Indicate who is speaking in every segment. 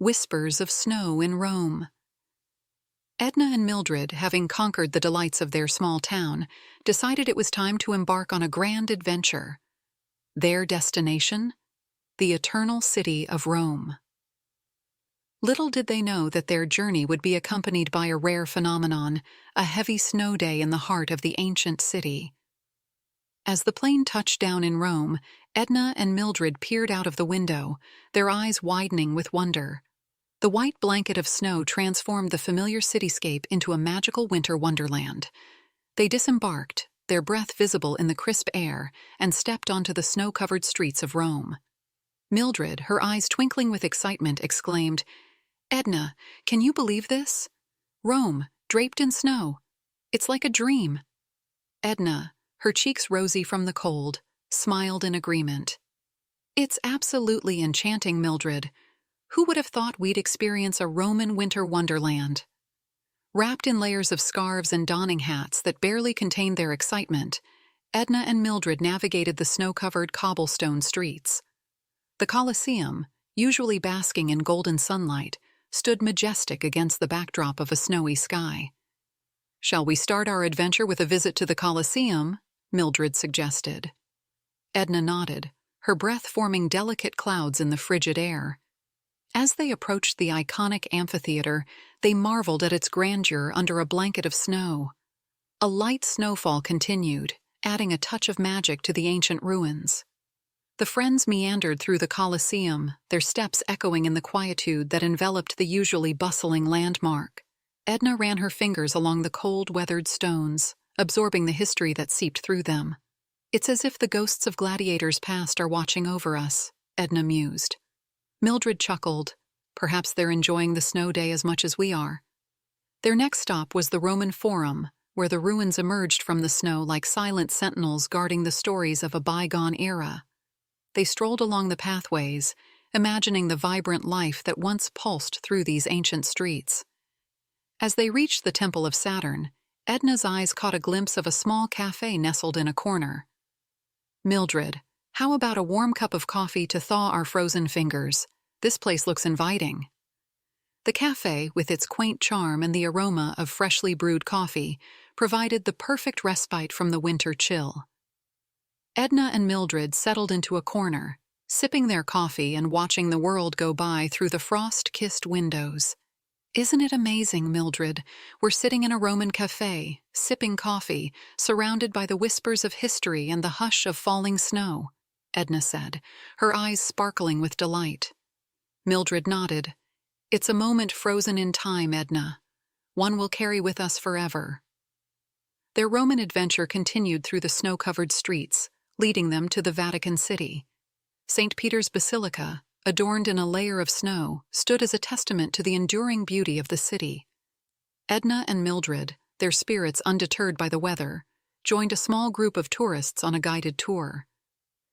Speaker 1: Whispers of Snow in Rome. Edna and Mildred, having conquered the delights of their small town, decided it was time to embark on a grand adventure. Their destination? The eternal city of Rome. Little did they know that their journey would be accompanied by a rare phenomenon, a heavy snow day in the heart of the ancient city. As the plane touched down in Rome, Edna and Mildred peered out of the window, their eyes widening with wonder. The white blanket of snow transformed the familiar cityscape into a magical winter wonderland. They disembarked, their breath visible in the crisp air, and stepped onto the snow-covered streets of Rome. Mildred, her eyes twinkling with excitement, exclaimed, "Edna, can you believe this? Rome, draped in snow. It's like a dream." Edna, her cheeks rosy from the cold, smiled in agreement. "It's absolutely enchanting, Mildred. Who would have thought we'd experience a Roman winter wonderland?" Wrapped in layers of scarves and donning hats that barely contained their excitement, Edna and Mildred navigated the snow-covered cobblestone streets. The Colosseum, usually basking in golden sunlight, stood majestic against the backdrop of a snowy sky. "Shall we start our adventure with a visit to the Colosseum?" Mildred suggested. Edna nodded, her breath forming delicate clouds in the frigid air. As they approached the iconic amphitheater, they marveled at its grandeur under a blanket of snow. A light snowfall continued, adding a touch of magic to the ancient ruins. The friends meandered through the Colosseum, their steps echoing in the quietude that enveloped the usually bustling landmark. Edna ran her fingers along the cold, weathered stones, absorbing the history that seeped through them. "It's as if the ghosts of gladiators past are watching over us," Edna mused. Mildred chuckled. "Perhaps they're enjoying the snow day as much as we are." Their next stop was the Roman Forum, where the ruins emerged from the snow like silent sentinels guarding the stories of a bygone era. They strolled along the pathways, imagining the vibrant life that once pulsed through these ancient streets. As they reached the Temple of Saturn, Edna's eyes caught a glimpse of a small cafe nestled in a corner. "Mildred, how about a warm cup of coffee to thaw our frozen fingers? This place looks inviting." The cafe, with its quaint charm and the aroma of freshly brewed coffee, provided the perfect respite from the winter chill. Edna and Mildred settled into a corner, sipping their coffee and watching the world go by through the frost-kissed windows. "Isn't it amazing, Mildred? We're sitting in a Roman cafe, sipping coffee, surrounded by the whispers of history and the hush of falling snow," Edna said, her eyes sparkling with delight. Mildred nodded. "It's a moment frozen in time, Edna. One we'll carry with us forever." Their Roman adventure continued through the snow-covered streets, leading them to the Vatican City. St. Peter's Basilica, adorned in a layer of snow, stood as a testament to the enduring beauty of the city. Edna and Mildred, their spirits undeterred by the weather, joined a small group of tourists on a guided tour.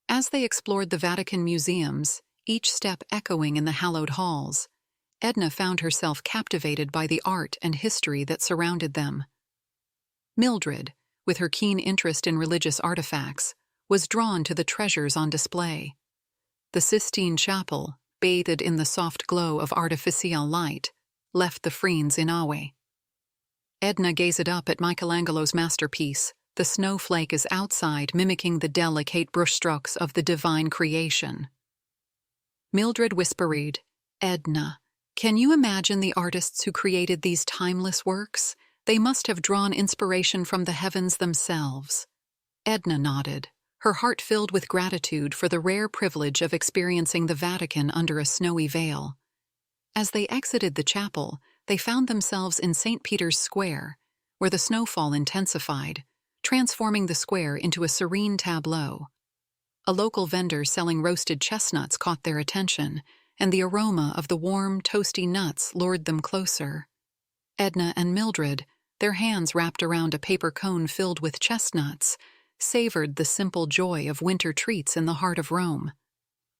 Speaker 1: As they explored the Vatican museums, each step echoing in the hallowed halls, Edna found herself captivated by the art and history that surrounded them. Mildred, with her keen interest in religious artifacts, was drawn to the treasures on display. The Sistine Chapel, bathed in the soft glow of artificial light, left the friends in awe. Edna gazed up at Michelangelo's masterpiece. The snowflake is outside, mimicking the delicate brushstrokes of the divine creation. Mildred whispered, "Edna, can you imagine the artists who created these timeless works? They must have drawn inspiration from the heavens themselves." Edna nodded, her heart filled with gratitude for the rare privilege of experiencing the Vatican under a snowy veil. As they exited the chapel, they found themselves in St. Peter's Square, where the snowfall intensified, transforming the square into a serene tableau. A local vendor selling roasted chestnuts caught their attention, and the aroma of the warm, toasty nuts lured them closer. Edna and Mildred, their hands wrapped around a paper cone filled with chestnuts, savored the simple joy of winter treats in the heart of Rome.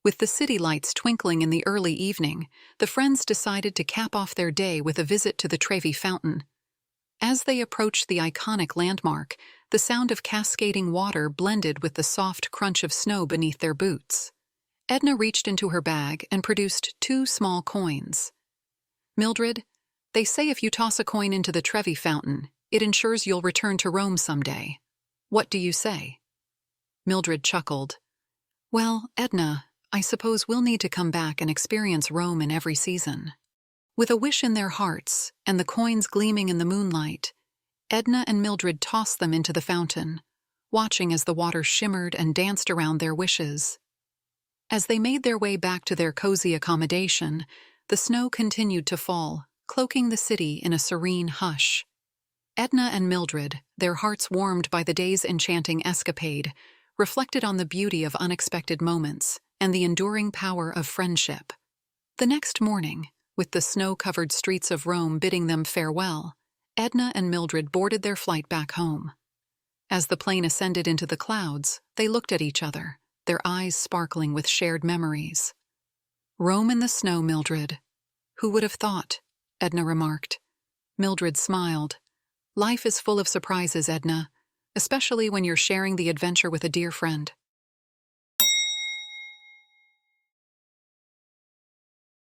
Speaker 1: With the city lights twinkling in the early evening, the friends decided to cap off their day with a visit to the Trevi Fountain. As they approached the iconic landmark, the sound of cascading water blended with the soft crunch of snow beneath their boots. Edna reached into her bag and produced 2 small coins. Mildred, they say if you toss a coin into the Trevi fountain, it ensures you'll return to Rome someday. What do you say? Mildred chuckled. Well, Edna, I suppose we'll need to come back and experience Rome in every season. With a wish in their hearts and the coins gleaming in the moonlight, Edna and Mildred tossed them into the fountain, watching as the water shimmered and danced around their wishes. As they made their way back to their cozy accommodation, the snow continued to fall, cloaking the city in a serene hush. Edna and Mildred, their hearts warmed by the day's enchanting escapade, reflected on the beauty of unexpected moments and the enduring power of friendship. The next morning, with the snow-covered streets of Rome bidding them farewell, Edna and Mildred boarded their flight back home. As the plane ascended into the clouds, they looked at each other, their eyes sparkling with shared memories. Rome in the snow, Mildred. Who would have thought? Edna remarked. Mildred smiled. Life is full of surprises, Edna, especially when you're sharing the adventure with a dear friend.